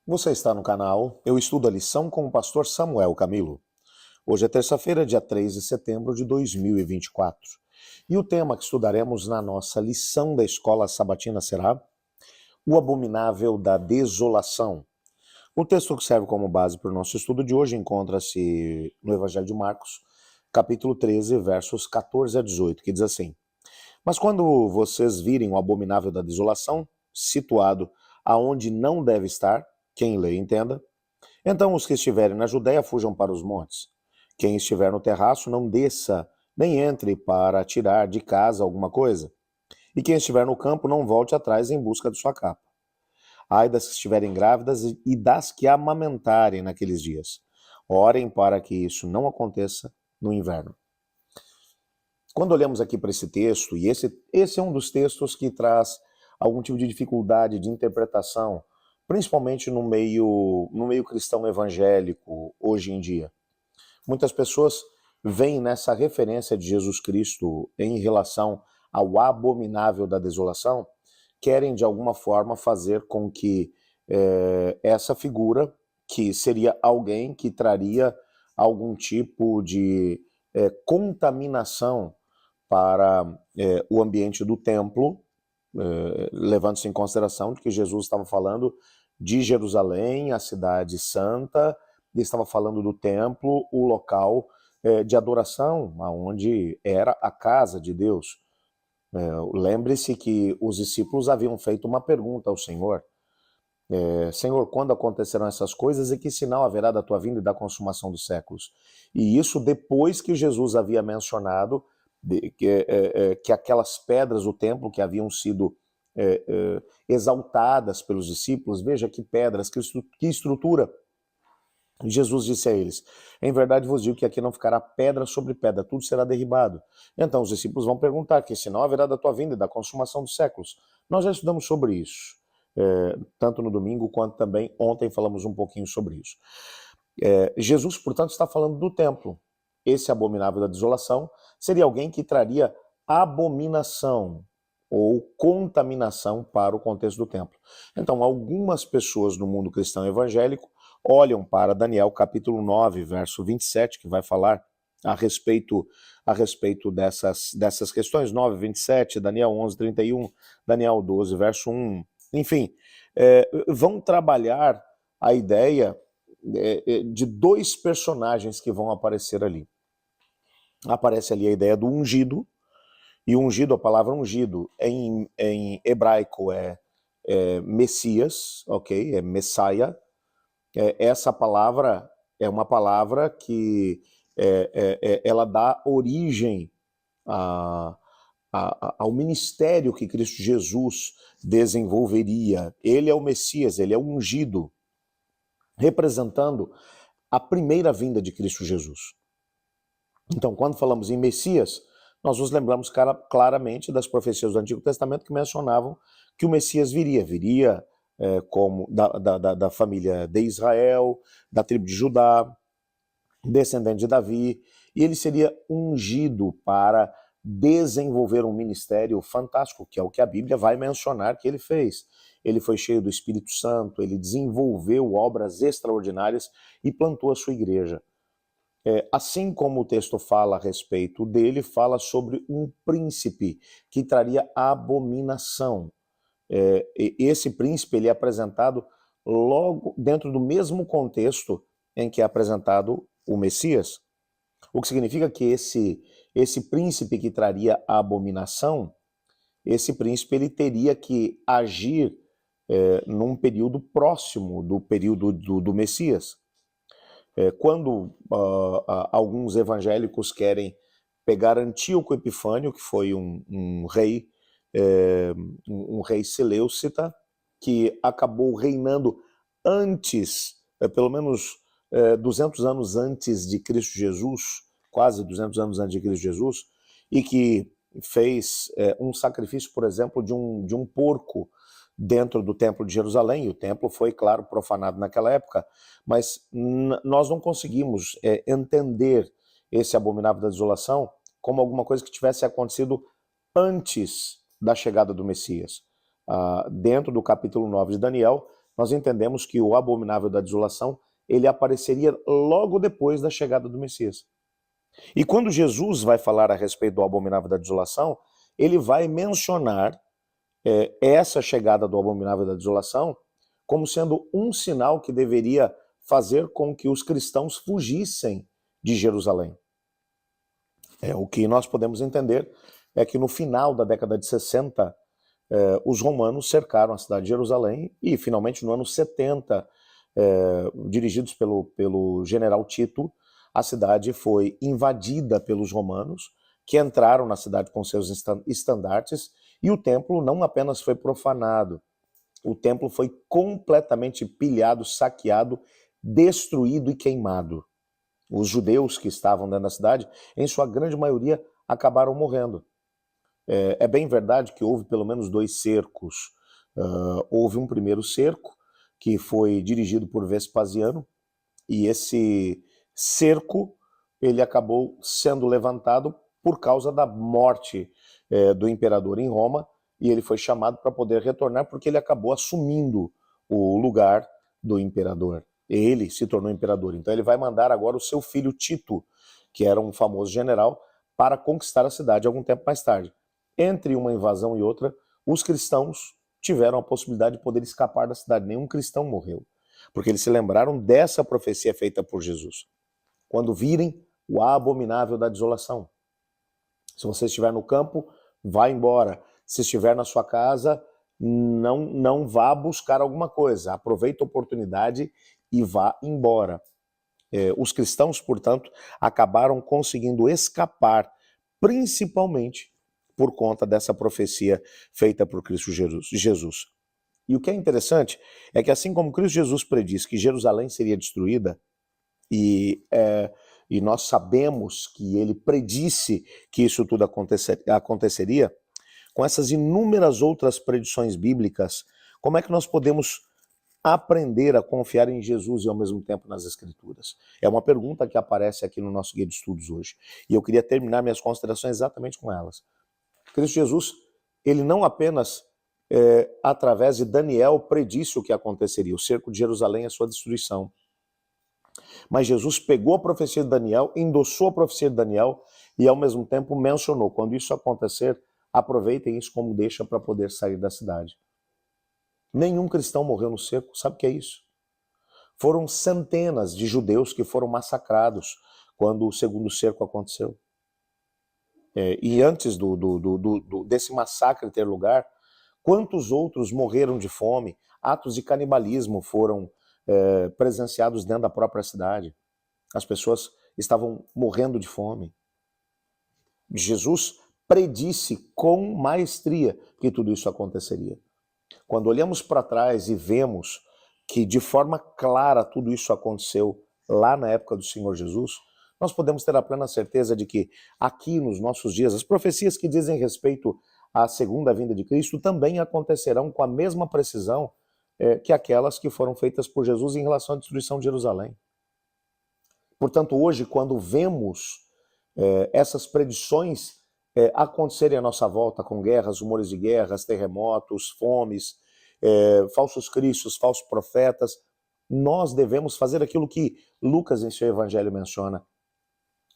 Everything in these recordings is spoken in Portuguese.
Você está no canal Eu Estudo a Lição com o pastor Samuel Camilo. Hoje é terça-feira, dia 3 de setembro de 2024. E o tema que estudaremos na nossa lição da escola sabatina será o abominável da desolação. O texto que serve como base para o nosso estudo de hoje encontra-se no Evangelho de Marcos, capítulo 13, versos 14 a 18, que diz assim: Mas quando vocês virem o abominável da desolação, situado aonde não deve estar, quem lê entenda, então os que estiverem na Judéia fujam para os montes. Quem estiver no terraço não desça, nem entre para tirar de casa alguma coisa. E quem estiver no campo não volte atrás em busca de sua capa. Ai das que estiverem grávidas e das que amamentarem naqueles dias. Orem para que isso não aconteça no inverno. Quando olhamos aqui para esse texto, e esse é um dos textos que traz algum tipo de dificuldade de interpretação, principalmente no meio cristão evangélico hoje em dia. Muitas pessoas veem nessa referência de Jesus Cristo em relação ao abominável da desolação, querem de alguma forma fazer com que essa figura, que seria alguém que traria algum tipo de contaminação para o ambiente do templo, levando-se em consideração de que Jesus estava falando de Jerusalém, a cidade santa, e estava falando do templo, o local de adoração, onde era a casa de Deus. Lembre-se que os discípulos haviam feito uma pergunta ao Senhor: Senhor, quando acontecerão essas coisas e que sinal haverá da tua vinda e da consumação dos séculos? E isso depois que Jesus havia mencionado que aquelas pedras do templo que haviam sido exaltadas pelos discípulos, veja que pedras, que estrutura. Jesus disse a eles: Em verdade vos digo que aqui não ficará pedra sobre pedra, tudo será derribado. Então os discípulos vão perguntar: que sinal haverá da tua vinda e da consumação dos séculos? Nós já estudamos sobre isso, tanto no domingo quanto também ontem falamos um pouquinho sobre isso. Jesus, portanto, está falando do templo. Esse abominável da desolação seria alguém que traria abominação ou contaminação para o contexto do templo. Então, algumas pessoas no mundo cristão evangélico olham para Daniel capítulo 9, verso 27, que vai falar a respeito dessas questões, 9, 27, Daniel 11, 31, Daniel 12, verso 1, enfim, vão trabalhar a ideia de dois personagens que vão aparecer ali. Aparece ali a ideia do ungido, e ungido, a palavra ungido, em hebraico é Messias, ok? É Messiah. Essa palavra é uma palavra que ela dá origem ao ministério que Cristo Jesus desenvolveria. Ele é o Messias, ele é o ungido, representando a primeira vinda de Cristo Jesus. Então, quando falamos em Messias, nós nos lembramos claramente das profecias do Antigo Testamento que mencionavam que o Messias viria como da família de Israel, da tribo de Judá, descendente de Davi, e ele seria ungido para desenvolver um ministério fantástico, que é o que a Bíblia vai mencionar que ele fez. Ele foi cheio do Espírito Santo, ele desenvolveu obras extraordinárias e plantou a sua igreja. Assim como o texto fala a respeito dele, fala sobre um príncipe que traria abominação. Esse príncipe ele é apresentado logo dentro do mesmo contexto em que é apresentado o Messias, o que significa que esse príncipe que traria a abominação, esse príncipe ele teria que agir num período próximo do período do Messias. Quando alguns evangélicos querem pegar Antíoco Epifânio, que foi um rei seleucita, que acabou reinando antes, pelo menos 200 anos antes de Cristo Jesus, quase 200 anos antes de Cristo Jesus, e que fez um sacrifício, por exemplo, de um porco dentro do templo de Jerusalém. O templo foi, claro, profanado naquela época, mas nós não conseguimos entender esse abominável da desolação como alguma coisa que tivesse acontecido antes da chegada do Messias. Dentro do capítulo 9 de Daniel, nós entendemos que o abominável da desolação, ele apareceria logo depois da chegada do Messias. E quando Jesus vai falar a respeito do abominável da desolação, ele vai mencionar essa chegada do abominável da desolação como sendo um sinal que deveria fazer com que os cristãos fugissem de Jerusalém. O que nós podemos entender é que no final da década de 60, os romanos cercaram a cidade de Jerusalém e finalmente no ano 70, dirigidos pelo general Tito, a cidade foi invadida pelos romanos, que entraram na cidade com seus estandartes, e o templo não apenas foi profanado, o templo foi completamente pilhado, saqueado, destruído e queimado. Os judeus que estavam dentro da cidade, em sua grande maioria, acabaram morrendo. É bem verdade que houve pelo menos 2 cercos. Houve um primeiro cerco, que foi dirigido por Vespasiano, e esse cerco ele acabou sendo levantado por causa da morte do imperador em Roma, e ele foi chamado para poder retornar porque ele acabou assumindo o lugar do imperador. Ele se tornou imperador. Então ele vai mandar agora o seu filho Tito, que era um famoso general, para conquistar a cidade algum tempo mais tarde. Entre uma invasão e outra, os cristãos tiveram a possibilidade de poder escapar da cidade. Nenhum cristão morreu, porque eles se lembraram dessa profecia feita por Jesus. Quando virem o abominável da desolação. Se você estiver no campo, vá embora. Se estiver na sua casa, não vá buscar alguma coisa. Aproveite a oportunidade e vá embora. Os cristãos, portanto, acabaram conseguindo escapar, principalmente por conta dessa profecia feita por Cristo Jesus. E o que é interessante é que assim como Cristo Jesus prediz que Jerusalém seria destruída, e nós sabemos que ele predisse que isso tudo aconteceria, com essas inúmeras outras predições bíblicas, como é que nós podemos aprender a confiar em Jesus e ao mesmo tempo nas Escrituras? É uma pergunta que aparece aqui no nosso guia de estudos hoje. E eu queria terminar minhas considerações exatamente com elas. Cristo Jesus, ele não apenas, através de Daniel, predisse o que aconteceria, o cerco de Jerusalém e a sua destruição. Mas Jesus pegou a profecia de Daniel, endossou a profecia de Daniel e ao mesmo tempo mencionou: quando isso acontecer, aproveitem isso como deixa para poder sair da cidade. Nenhum cristão morreu no cerco, sabe o que é isso? Foram centenas de judeus que foram massacrados quando o segundo cerco aconteceu. E antes desse massacre ter lugar, quantos outros morreram de fome? Atos de canibalismo foram presenciados dentro da própria cidade. As pessoas estavam morrendo de fome. Jesus predisse com maestria que tudo isso aconteceria. Quando olhamos para trás e vemos que de forma clara tudo isso aconteceu lá na época do Senhor Jesus, nós podemos ter a plena certeza de que aqui nos nossos dias, as profecias que dizem respeito à segunda vinda de Cristo também acontecerão com a mesma precisão que aquelas que foram feitas por Jesus em relação à destruição de Jerusalém. Portanto, hoje, quando vemos essas predições acontecerem à nossa volta, com guerras, rumores de guerras, terremotos, fomes, falsos cristos, falsos profetas, nós devemos fazer aquilo que Lucas em seu evangelho menciona.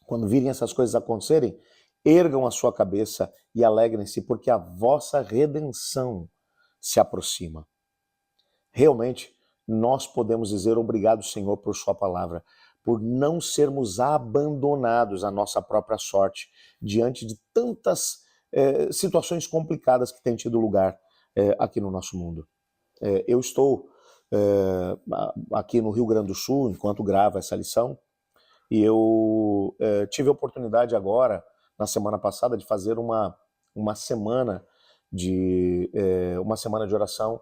Quando virem essas coisas acontecerem, ergam a sua cabeça e alegrem-se, porque a vossa redenção se aproxima. Realmente, nós podemos dizer obrigado, Senhor, por sua palavra, por não sermos abandonados à nossa própria sorte diante de tantas situações complicadas que têm tido lugar aqui no nosso mundo. Eu estou aqui no Rio Grande do Sul, enquanto gravo essa lição, e eu tive a oportunidade agora, na semana passada, de fazer uma semana de oração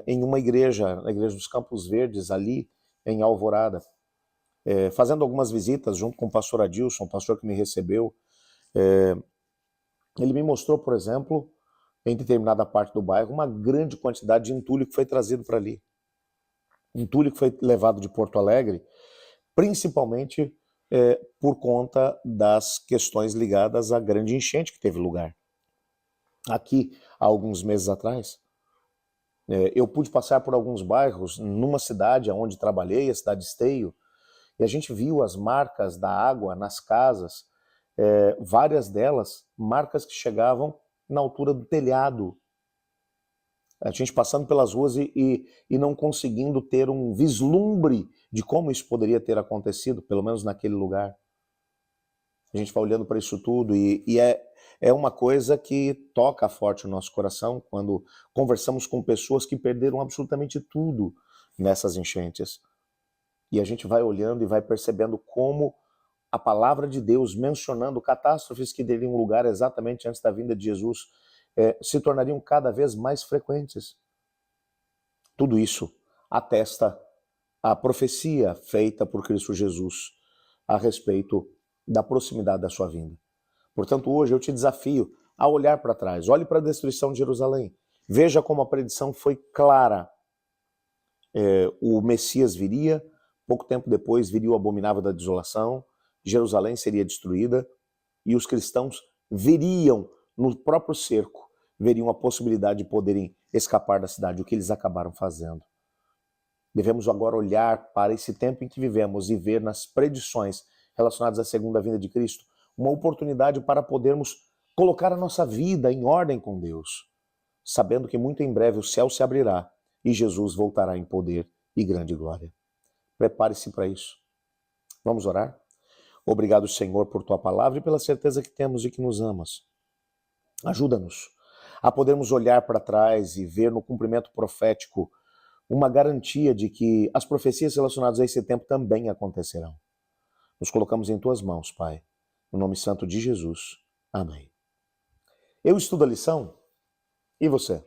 em uma igreja, na Igreja dos Campos Verdes, ali em Alvorada, fazendo algumas visitas junto com o pastor Adilson, o pastor que me recebeu. Ele me mostrou, por exemplo, em determinada parte do bairro, uma grande quantidade de entulho que foi trazido para ali. Entulho que foi levado de Porto Alegre, principalmente por conta das questões ligadas à grande enchente que teve lugar. Aqui, há alguns meses atrás, Eu pude passar por alguns bairros numa cidade onde trabalhei, a cidade de Esteio, e a gente viu as marcas da água nas casas, várias delas, marcas que chegavam na altura do telhado. A gente passando pelas ruas e não conseguindo ter um vislumbre de como isso poderia ter acontecido, pelo menos naquele lugar. A gente vai olhando para isso tudo é uma coisa que toca forte o nosso coração quando conversamos com pessoas que perderam absolutamente tudo nessas enchentes. E a gente vai olhando e vai percebendo como a palavra de Deus, mencionando catástrofes que teriam lugar exatamente antes da vinda de Jesus, se tornariam cada vez mais frequentes. Tudo isso atesta a profecia feita por Cristo Jesus a respeito da proximidade da sua vinda. Portanto, hoje eu te desafio a olhar para trás. Olhe para a destruição de Jerusalém. Veja como a predição foi clara. O Messias viria, pouco tempo depois viria o abominável da desolação, Jerusalém seria destruída e os cristãos veriam no próprio cerco, veriam a possibilidade de poderem escapar da cidade, o que eles acabaram fazendo. Devemos agora olhar para esse tempo em que vivemos e ver nas predições relacionadas à segunda vinda de Cristo uma oportunidade para podermos colocar a nossa vida em ordem com Deus, sabendo que muito em breve o céu se abrirá e Jesus voltará em poder e grande glória. Prepare-se para isso. Vamos orar? Obrigado, Senhor, por tua palavra e pela certeza que temos de que nos amas. Ajuda-nos a podermos olhar para trás e ver no cumprimento profético uma garantia de que as profecias relacionadas a esse tempo também acontecerão. Nos colocamos em tuas mãos, Pai, no nome santo de Jesus. Amém. Eu estudo a lição e você?